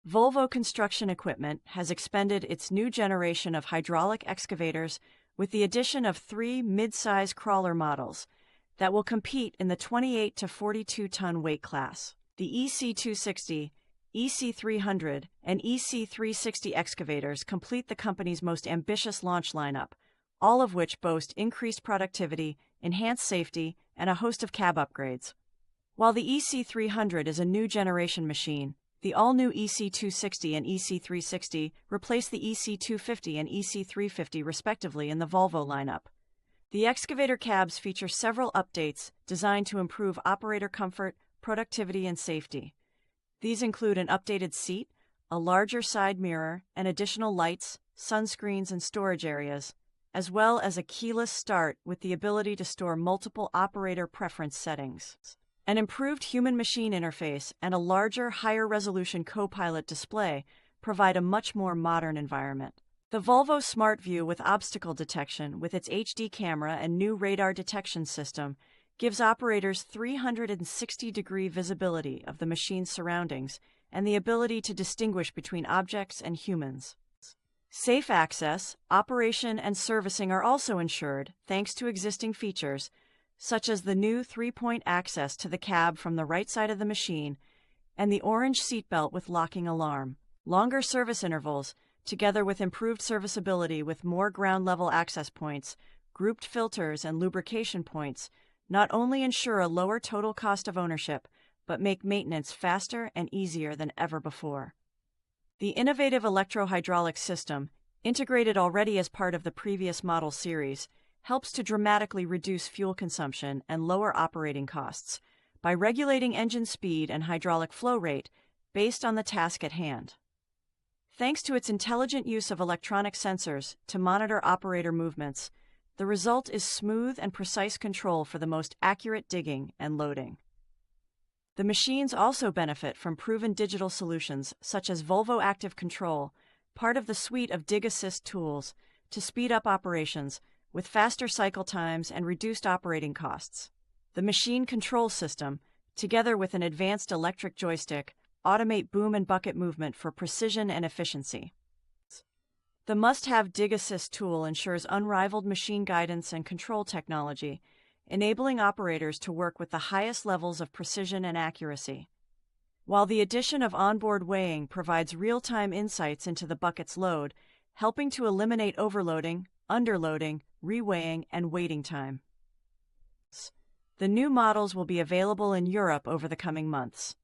Volvo Construction Equipment has expanded its new generation of hydraulic excavators with the addition of 3 mid-size crawler models that will compete in the 28 to 42-ton weight class. The EC260, EC300, and EC360 excavators complete the company's most ambitious launch lineup, all of which boast increased productivity, enhanced safety, and a host of cab upgrades. While the EC300 is a new generation machine, the all-new EC260 and EC360 replace the EC250 and EC350 respectively in the Volvo lineup. The excavator cabs feature several updates designed to improve operator comfort, productivity, and safety. These include an updated seat, a larger side mirror, and additional lights, sunscreens, and storage areas, as well as a keyless start with the ability to store multiple operator preference settings. An improved human-machine interface and a larger, higher-resolution co-pilot display provide a much more modern environment. The Volvo Smart View with obstacle detection with its HD camera and new radar detection system gives operators 360-degree visibility of the machine's surroundings and the ability to distinguish between objects and humans. Safe access, operation, and servicing are also ensured thanks to existing features, such as the new 3-point access to the cab from the right side of the machine and the orange seatbelt with locking alarm. Longer service intervals, together with improved serviceability with more ground-level access points, grouped filters, and lubrication points, not only ensure a lower total cost of ownership, but make maintenance faster and easier than ever before. The innovative electro-hydraulic system, integrated already as part of the previous model series, helps to dramatically reduce fuel consumption and lower operating costs by regulating engine speed and hydraulic flow rate based on the task at hand. Thanks to its intelligent use of electronic sensors to monitor operator movements, the result is smooth and precise control for the most accurate digging and loading. The machines also benefit from proven digital solutions such as Volvo Active Control, part of the suite of Dig Assist tools, to speed up operations with faster cycle times and reduced operating costs. The machine control system, together with an advanced electric joystick, automate boom and bucket movement for precision and efficiency. The must-have Dig Assist tool ensures unrivaled machine guidance and control technology, enabling operators to work with the highest levels of precision and accuracy. While the addition of onboard weighing provides real-time insights into the bucket's load, helping to eliminate overloading, underloading, reweighing, and waiting time. The new models will be available in Europe over the coming months.